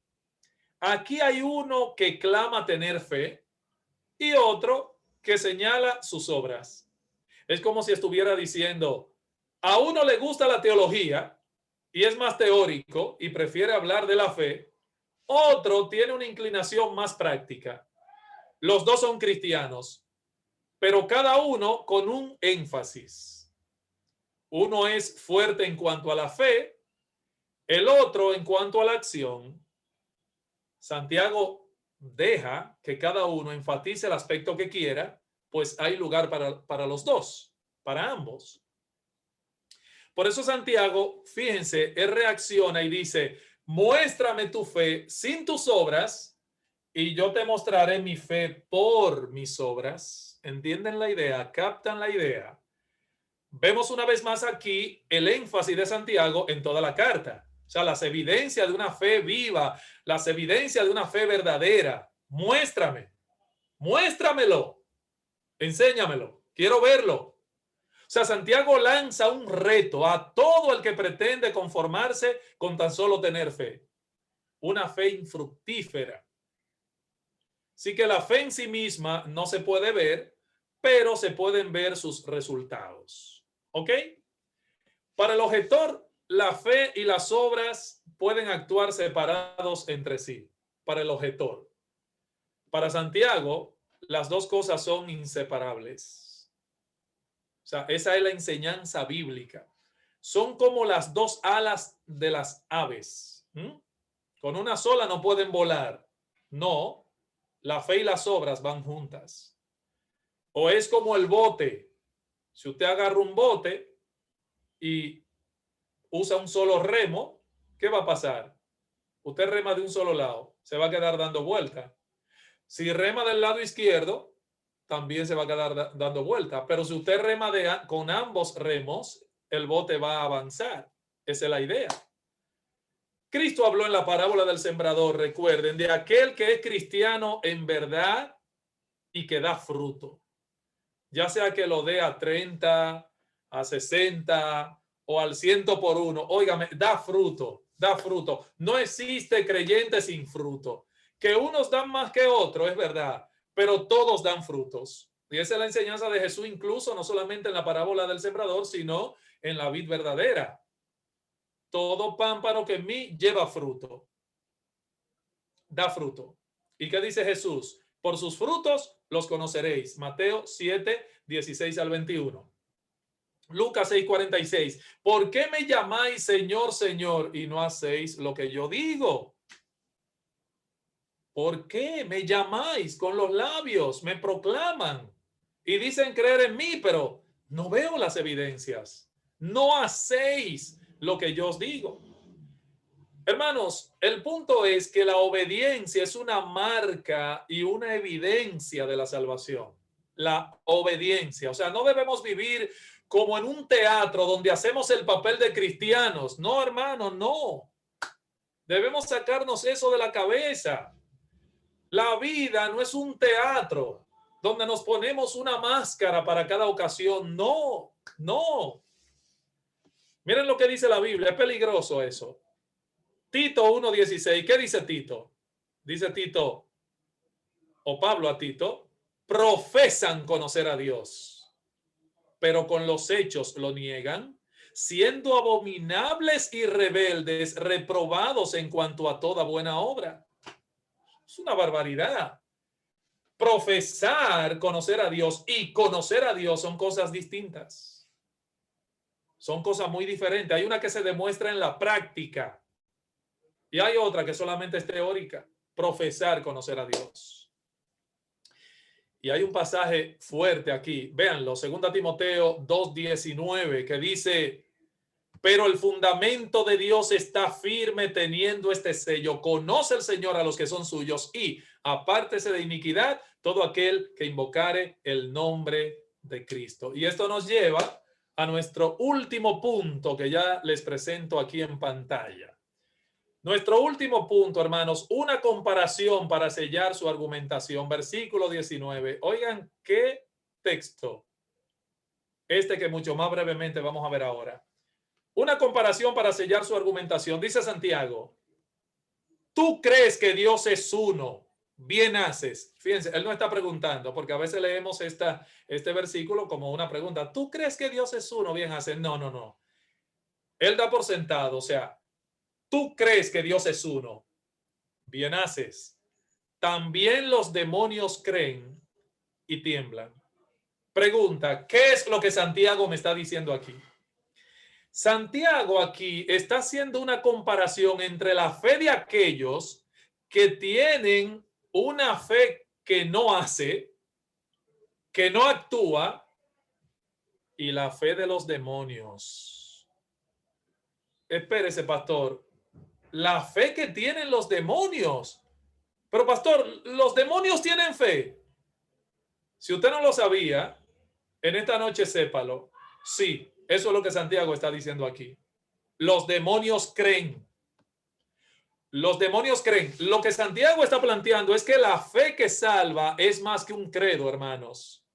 Aquí hay uno que clama tener fe y otro que señala sus obras. Es como si estuviera diciendo, a uno le gusta la teología y es más teórico y prefiere hablar de la fe. Otro tiene una inclinación más práctica. Los dos son cristianos, pero cada uno con un énfasis. Uno es fuerte en cuanto a la fe, el otro en cuanto a la acción. Santiago deja que cada uno enfatice el aspecto que quiera, pues hay lugar para los dos, para ambos. Por eso Santiago, fíjense, él reacciona y dice, muéstrame tu fe sin tus obras y yo te mostraré mi fe por mis obras. ¿Entienden la idea? ¿Captan la idea? Vemos una vez más aquí el énfasis de Santiago en toda la carta. O sea, las evidencias de una fe viva, las evidencias de una fe verdadera. Muéstrame, muéstramelo, enséñamelo. Quiero verlo. O sea, Santiago lanza un reto a todo el que pretende conformarse con tan solo tener fe. Una fe infructífera. Así que la fe en sí misma no se puede ver, pero se pueden ver sus resultados. ¿Ok? Para el objetor, la fe y las obras pueden actuar separados entre sí. Para el objetor. Para Santiago, las dos cosas son inseparables. O sea, esa es la enseñanza bíblica. Son como las dos alas de las aves. Con una sola no pueden volar. No, la fe y las obras van juntas. O es como el bote. Si usted agarra un bote y usa un solo remo, ¿qué va a pasar? Usted rema de un solo lado, se va a quedar dando vuelta. Si rema del lado izquierdo, también se va a quedar dando vuelta. Pero si usted rema con ambos remos, el bote va a avanzar. Esa es la idea. Cristo habló en la parábola del sembrador, recuerden, de aquel que es cristiano en verdad y que da fruto. Ya sea que lo dé a 30, a 60 o al 100 por uno. Óigame, da fruto, da fruto. No existe creyente sin fruto. Que unos dan más que otros, es verdad, pero todos dan frutos. Y esa es la enseñanza de Jesús, incluso no solamente en la parábola del sembrador, sino en la vid verdadera. Todo pámpano que en mí lleva fruto. Da fruto. ¿Y qué dice Jesús? Por sus frutos los conoceréis. Mateo 7, 16 al 21. Lucas 6, 46. ¿Por qué me llamáis Señor, Señor y no hacéis lo que yo digo? ¿Por qué me llamáis con los labios? Me proclaman y dicen creer en mí, pero no veo las evidencias. No hacéis lo que yo os digo. Hermanos, el punto es que la obediencia es una marca y una evidencia de la salvación. La obediencia. O sea, no debemos vivir como en un teatro donde hacemos el papel de cristianos. No, hermano, no. Debemos sacarnos eso de la cabeza. La vida no es un teatro donde nos ponemos una máscara para cada ocasión. No, no. Miren lo que dice la Biblia. Es peligroso eso. Tito 1:16. ¿Qué dice Tito? Dice Tito, o Pablo a Tito, profesan conocer a Dios, pero con los hechos lo niegan, siendo abominables y rebeldes, reprobados en cuanto a toda buena obra. Es una barbaridad. Profesar conocer a Dios y conocer a Dios son cosas distintas. Son cosas muy diferentes. Hay una que se demuestra en la práctica. Y hay otra que solamente es teórica, profesar conocer a Dios. Y hay un pasaje fuerte aquí, véanlo, 2 Timoteo 2:19, que dice, pero el fundamento de Dios está firme teniendo este sello. Conoce el Señor a los que son suyos y apártese de iniquidad todo aquel que invocare el nombre de Cristo. Y esto nos lleva a nuestro último punto que ya les presento aquí en pantalla. Nuestro último punto, hermanos, una comparación para sellar su argumentación. Versículo 19. Oigan qué texto. Este que mucho más brevemente vamos a ver ahora. Una comparación para sellar su argumentación. Dice Santiago, tú crees que Dios es uno, bien haces. Fíjense, él no está preguntando, porque a veces leemos este versículo como una pregunta. ¿Tú crees que Dios es uno, bien haces? No, no, no. Él da por sentado, o sea, tú crees que Dios es uno, bien haces. También los demonios creen y tiemblan. Pregunta, ¿qué es lo que Santiago me está diciendo aquí? Santiago aquí está haciendo una comparación entre la fe de aquellos que tienen una fe que no hace, que no actúa, y la fe de los demonios. Espérese, pastor. La fe que tienen los demonios. Pero, pastor, los demonios tienen fe. Si usted no lo sabía, en esta noche sépalo. Sí, eso es lo que Santiago está diciendo aquí. Los demonios creen. Los demonios creen. Lo que Santiago está planteando es que la fe que salva es más que un credo, hermanos.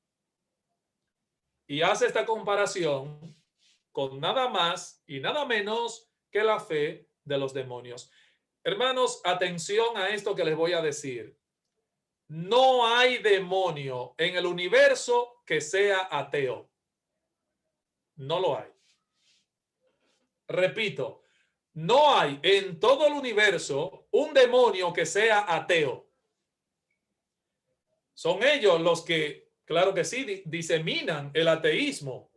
y hace esta comparación con nada más y nada menos que la fe de los demonios. Hermanos, atención a esto que les voy a decir. No hay demonio en el universo que sea ateo. No lo hay. Repito, no hay en todo el universo un demonio que sea ateo. Son ellos los que, claro que sí, diseminan el ateísmo.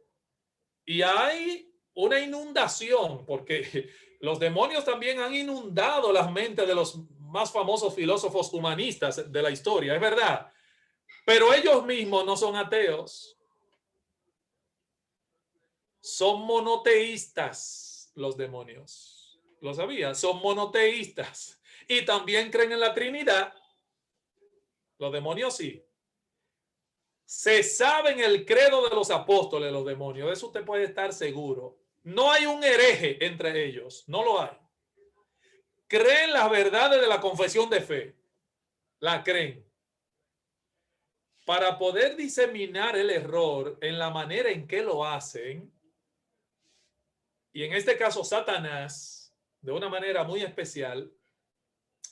Y hay una inundación, porque los demonios también han inundado las mentes de los más famosos filósofos humanistas de la historia, es verdad. Pero ellos mismos no son ateos. Son monoteístas los demonios. ¿Lo sabías? Son monoteístas. Y también creen en la Trinidad. Los demonios sí. Se saben el credo de los apóstoles, los demonios. De eso usted puede estar seguro. No hay un hereje entre ellos. No lo hay. Creen las verdades de la confesión de fe. La creen. Para poder diseminar el error en la manera en que lo hacen, y en este caso Satanás, de una manera muy especial,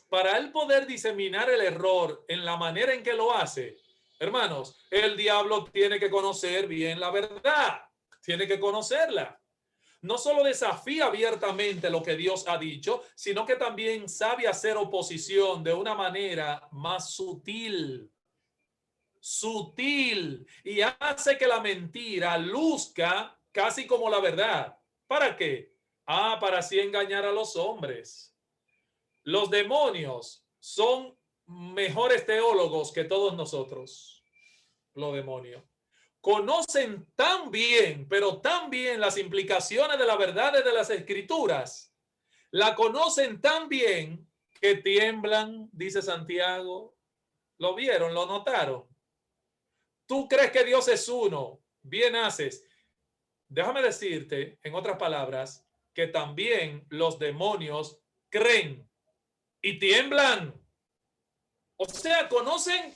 para él poder diseminar el error en la manera en que lo hace, hermanos, el diablo tiene que conocer bien la verdad, tiene que conocerla. No solo desafía abiertamente lo que Dios ha dicho, sino que también sabe hacer oposición de una manera más sutil, y hace que la mentira luzca casi como la verdad. ¿Para qué? Para así engañar a los hombres. Los demonios son mejores teólogos que todos nosotros. Los demonios conocen tan bien, pero tan bien las implicaciones de las verdades de las escrituras. La conocen tan bien que tiemblan, dice Santiago. ¿Lo vieron? ¿Lo notaron? Tú crees que Dios es uno. Bien haces. Déjame decirte, en otras palabras, que también los demonios creen y tiemblan. O sea, conocen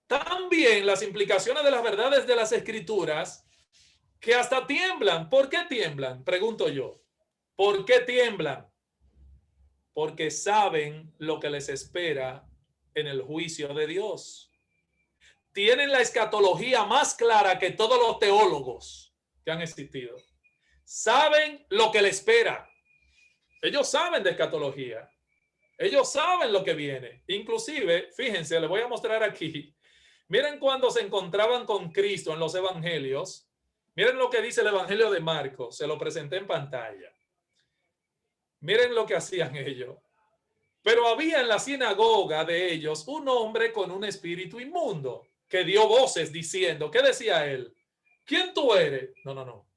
tan bien las implicaciones de las verdades de las escrituras que hasta tiemblan. ¿Por qué tiemblan? Pregunto yo. ¿Por qué tiemblan? Porque saben lo que les espera en el juicio de Dios. Tienen la escatología más clara que todos los teólogos que han existido. Saben lo que les espera. Ellos saben de escatología. Ellos saben lo que viene. Inclusive, fíjense, les voy a mostrar aquí. Miren cuando se encontraban con Cristo en los evangelios. Miren lo que dice el evangelio de Marcos. Se lo presenté en pantalla. Miren lo que hacían ellos. Pero había en la sinagoga de ellos un hombre con un espíritu inmundo que dio voces diciendo, ¿qué decía él? ¿Quién tú eres? No.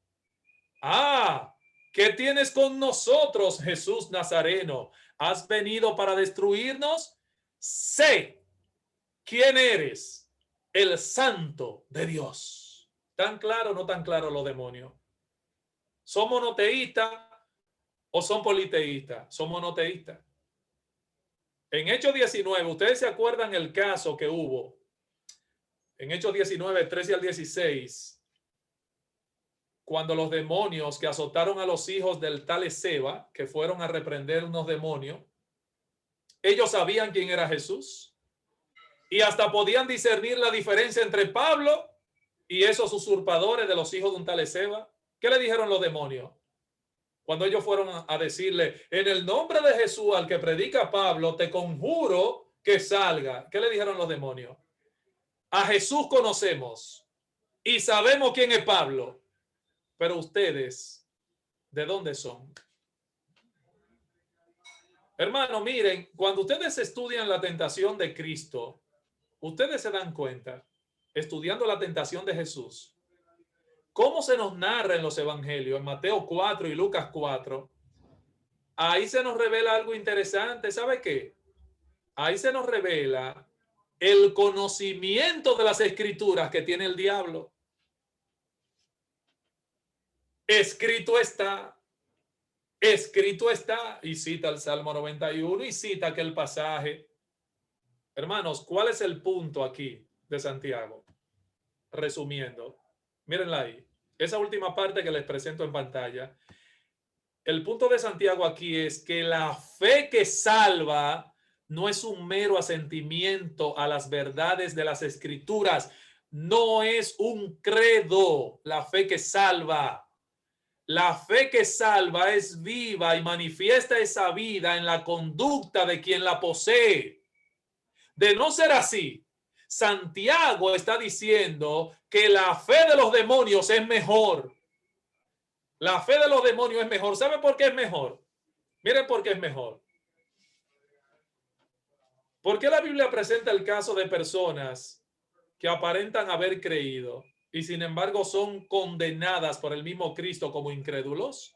¿Qué tienes con nosotros, Jesús Nazareno? ¿Has venido para destruirnos? Sé quién eres, el Santo de Dios. ¿Tan claro o no tan claro los demonios? ¿Son monoteístas o son politeístas? Son monoteístas. En Hechos 19, ustedes se acuerdan el caso que hubo en Hechos 19, 13 al 16, cuando los demonios que azotaron a los hijos del tal Esceva, que fueron a reprender unos demonios, ellos sabían quién era Jesús y hasta podían discernir la diferencia entre Pablo y esos usurpadores de los hijos de un tal Esceva. ¿Qué le dijeron los demonios? Cuando ellos fueron a decirle, en el nombre de Jesús al que predica Pablo, te conjuro que salga. ¿Qué le dijeron los demonios? A Jesús conocemos y sabemos quién es Pablo, pero ustedes, ¿de dónde son? Hermano, miren, cuando ustedes estudian la tentación de Cristo, ustedes se dan cuenta, estudiando la tentación de Jesús, cómo se nos narra en los evangelios, en Mateo 4 y Lucas 4, ahí se nos revela algo interesante. ¿Sabe qué? Ahí se nos revela el conocimiento de las escrituras que tiene el diablo. Escrito está, y cita el Salmo 91 y cita aquel pasaje. Hermanos, ¿cuál es el punto aquí de Santiago? Resumiendo, Mírenla ahí. Esa última parte que les presento en pantalla. El punto de Santiago aquí es que la fe que salva no es un mero asentimiento a las verdades de las Escrituras. No es un credo la fe que salva. La fe que salva es viva y manifiesta esa vida en la conducta de quien la posee. De no ser así, Santiago está diciendo que la fe de los demonios es mejor. La fe de los demonios es mejor. ¿Sabe por qué es mejor? Miren por qué es mejor. ¿Por qué la Biblia presenta el caso de personas que aparentan haber creído y sin embargo son condenadas por el mismo Cristo como incrédulos?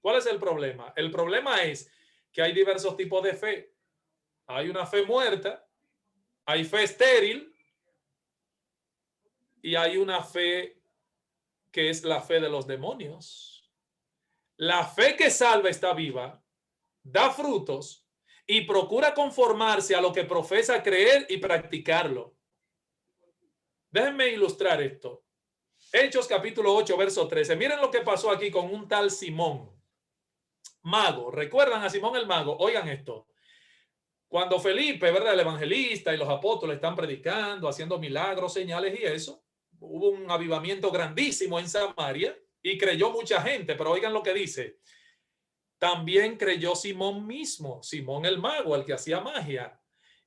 ¿Cuál es el problema? El problema es que hay diversos tipos de fe. Hay una fe muerta, hay fe estéril y hay una fe que es la fe de los demonios. La fe que salva está viva, da frutos y procura conformarse a lo que profesa creer y practicarlo. Déjenme ilustrar esto. Hechos capítulo 8, verso 13. Miren lo que pasó aquí con un tal Simón, mago. ¿Recuerdan a Simón el mago? Oigan esto. Cuando Felipe, ¿verdad? El evangelista y los apóstoles están predicando, haciendo milagros, señales y eso, hubo un avivamiento grandísimo en Samaria y creyó mucha gente, pero oigan lo que dice. También creyó Simón mismo, Simón el mago, el que hacía magia,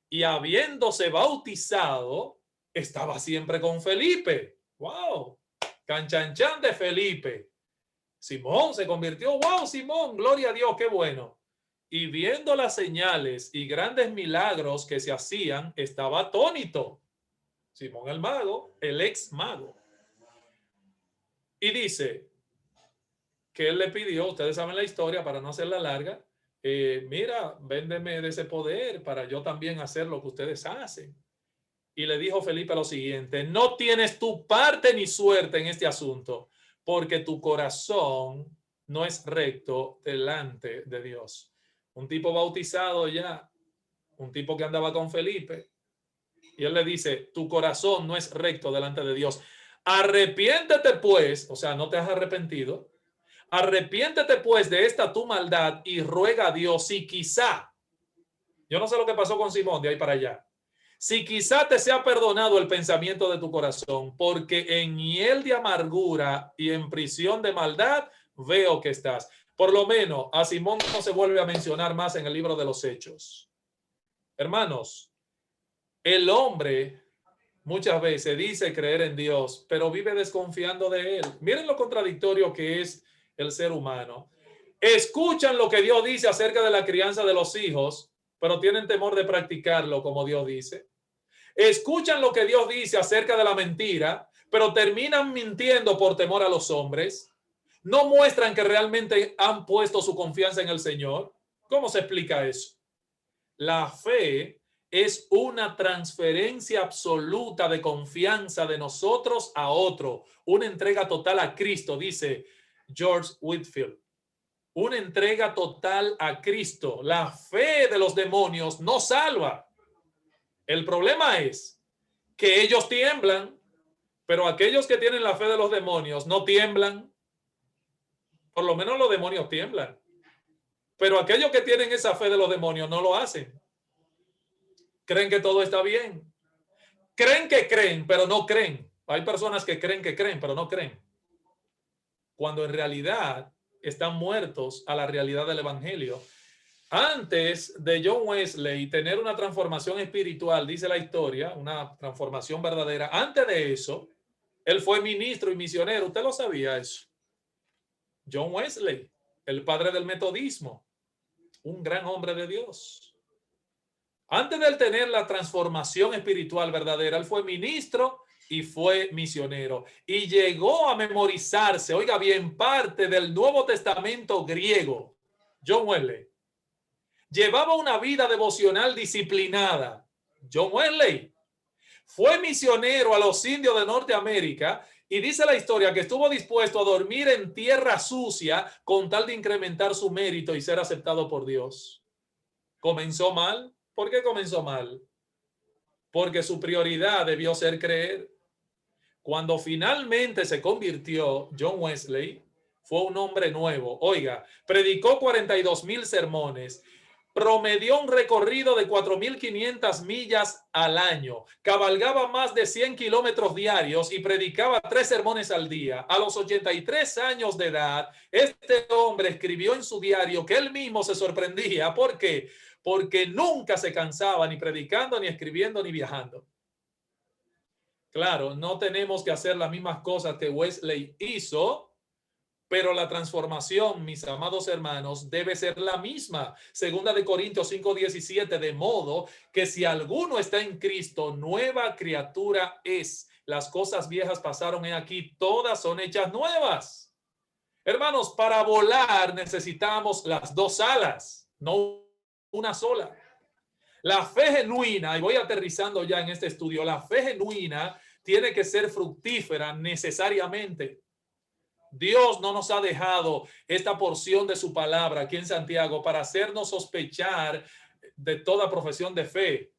y habiéndose bautizado, estaba siempre con Felipe. ¡Wow! Canchanchan de Felipe. Simón se convirtió. ¡Wow, Simón! Gloria a Dios, qué bueno. Y viendo las señales y grandes milagros que se hacían, estaba atónito. Simón el mago, el ex mago. Y dice que él le pidió, ustedes saben la historia para no hacerla larga, mira, véndeme de ese poder para yo también hacer lo que ustedes hacen. Y le dijo Felipe lo siguiente: no tienes tu parte ni suerte en este asunto, porque tu corazón no es recto delante de Dios. Un tipo bautizado ya, un tipo que andaba con Felipe, y él le dice: tu corazón no es recto delante de Dios. Arrepiéntete pues, o sea, no te has arrepentido. Arrepiéntete pues de esta tu maldad y ruega a Dios si quizá, yo no sé lo que pasó con Simón de ahí para allá, si quizá te sea perdonado el pensamiento de tu corazón, porque en hiel de amargura y en prisión de maldad veo que estás. Por lo menos a Simón no se vuelve a mencionar más en el libro de los Hechos. Hermanos, el hombre muchas veces dice creer en Dios, pero vive desconfiando de él. Miren lo contradictorio que es el ser humano. Escuchan lo que Dios dice acerca de la crianza de los hijos, pero tienen temor de practicarlo como Dios dice. Escuchan lo que Dios dice acerca de la mentira, pero terminan mintiendo por temor a los hombres. No muestran que realmente han puesto su confianza en el Señor. ¿Cómo se explica eso? La fe es una transferencia absoluta de confianza de nosotros a otro, una entrega total a Cristo, dice George Whitefield. Una entrega total a Cristo. La fe de los demonios no salva. El problema es que ellos tiemblan, pero aquellos que tienen la fe de los demonios no tiemblan. Por lo menos los demonios tiemblan. Pero aquellos que tienen esa fe de los demonios no lo hacen. Creen que todo está bien. Creen que creen, pero no creen. Hay personas que creen, pero no creen. Cuando en realidad están muertos a la realidad del evangelio. Antes de John Wesley tener una transformación espiritual, dice la historia, una transformación verdadera, antes de eso, él fue ministro y misionero. ¿Usted lo sabía eso? John Wesley, el padre del metodismo, un gran hombre de Dios. Antes de él tener la transformación espiritual verdadera, él fue ministro y fue misionero. Y llegó a memorizarse, oiga bien, parte del Nuevo Testamento griego. John Wesley llevaba una vida devocional disciplinada. John Wesley fue misionero a los indios de Norteamérica y dice la historia que estuvo dispuesto a dormir en tierra sucia con tal de incrementar su mérito y ser aceptado por Dios. ¿Comenzó mal? ¿Por qué comenzó mal? Porque su prioridad debió ser creer. Cuando finalmente se convirtió, John Wesley fue un hombre nuevo. Oiga, predicó 42,000 sermones, promedió un recorrido de 4,500 millas al año, cabalgaba más de 100 kilómetros diarios y predicaba 3 sermones al día. A los 83 años de edad, este hombre escribió en su diario que él mismo se sorprendía. ¿Por qué? Porque nunca se cansaba ni predicando, ni escribiendo, ni viajando. Claro, no tenemos que hacer las mismas cosas que Wesley hizo, pero la transformación, mis amados hermanos, debe ser la misma. Segunda de Corintios 5:17, de modo que si alguno está en Cristo, nueva criatura es. Las cosas viejas pasaron, he aquí, todas son hechas nuevas. Hermanos, para volar necesitamos las 2 alas, no una sola. La fe genuina, y voy aterrizando ya en este estudio, la fe genuina tiene que ser fructífera necesariamente. Dios no nos ha dejado esta porción de su palabra aquí en Santiago para hacernos sospechar de toda profesión de fe.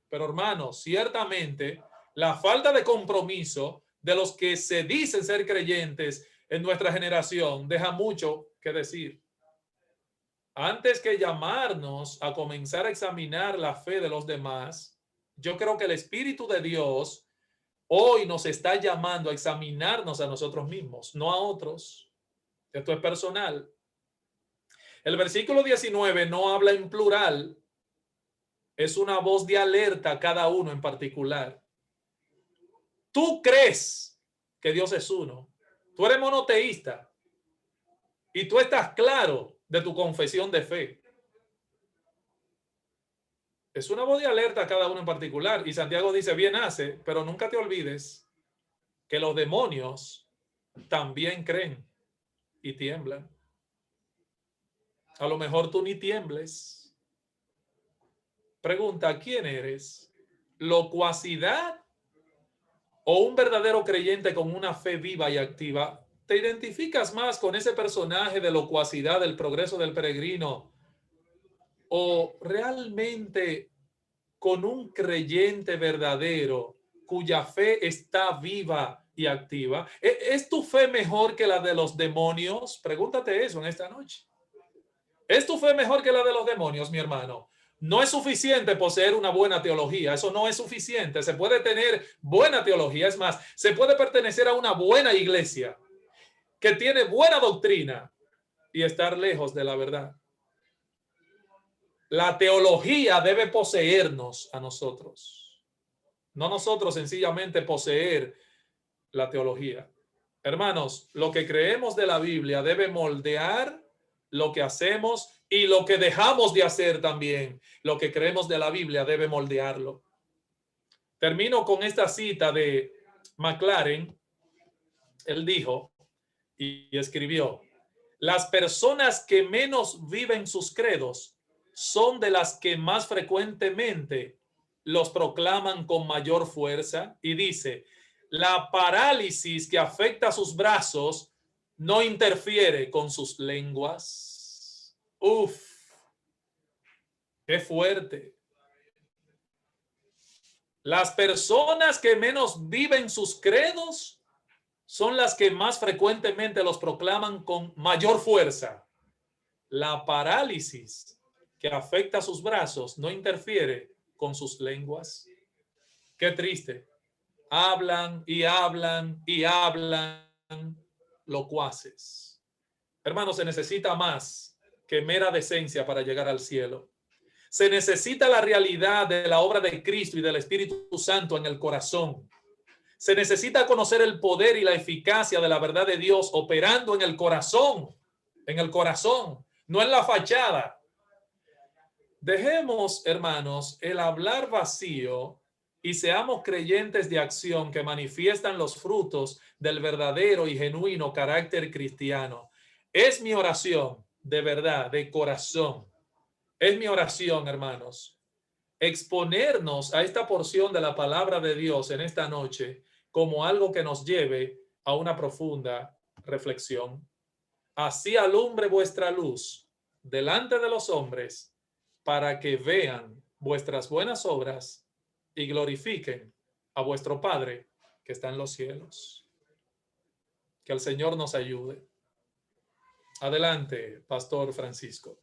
Pero hermanos, ciertamente la falta de compromiso de los que se dicen ser creyentes en nuestra generación deja mucho que decir. Antes que llamarnos a comenzar a examinar la fe de los demás, yo creo que el Espíritu de Dios hoy nos está llamando a examinarnos a nosotros mismos, no a otros. Esto es personal. El versículo 19 no habla en plural, es una voz de alerta a cada uno en particular. Tú crees que Dios es uno, tú eres monoteísta y tú estás claro de tu confesión de fe. Es una voz de alerta a cada uno en particular. Y Santiago dice, bien hace, pero nunca te olvides que los demonios también creen y tiemblan. A lo mejor tú ni tiembles. Pregunta, ¿quién eres? ¿Locuacidad o un verdadero creyente con una fe viva y activa? ¿Te identificas más con ese personaje de locuacidad del progreso del peregrino o realmente con un creyente verdadero cuya fe está viva y activa? ¿Es tu fe mejor que la de los demonios? Pregúntate eso en esta noche. ¿Es tu fe mejor que la de los demonios, mi hermano? No es suficiente poseer una buena teología, eso no es suficiente. Se puede tener buena teología, es más, se puede pertenecer a una buena iglesia que tiene buena doctrina y estar lejos de la verdad. La teología debe poseernos a nosotros, no nosotros sencillamente poseer la teología. Hermanos, lo que creemos de la Biblia debe moldear lo que hacemos y lo que dejamos de hacer también. Lo que creemos de la Biblia debe moldearlo. Termino con esta cita de McLaren. Él dijo y escribió: las personas que menos viven sus credos son de las que más frecuentemente los proclaman con mayor fuerza. Y dice, la parálisis que afecta a sus brazos no interfiere con sus lenguas. Uf, qué fuerte. Las personas que menos viven sus credos son las que más frecuentemente los proclaman con mayor fuerza. La parálisis que afecta a sus brazos no interfiere con sus lenguas. Qué triste. Hablan y hablan y hablan locuaces. Hermanos, se necesita más que mera decencia para llegar al cielo. Se necesita la realidad de la obra de Cristo y del Espíritu Santo en el corazón. Se necesita conocer el poder y la eficacia de la verdad de Dios operando en el corazón, no en la fachada. Dejemos, hermanos, el hablar vacío y seamos creyentes de acción que manifiestan los frutos del verdadero y genuino carácter cristiano. Es mi oración, de verdad, de corazón. Es mi oración, hermanos, exponernos a esta porción de la palabra de Dios en esta noche como algo que nos lleve a una profunda reflexión. Así alumbre vuestra luz delante de los hombres, para que vean vuestras buenas obras y glorifiquen a vuestro Padre que está en los cielos. Que el Señor nos ayude. Adelante, Pastor Francisco.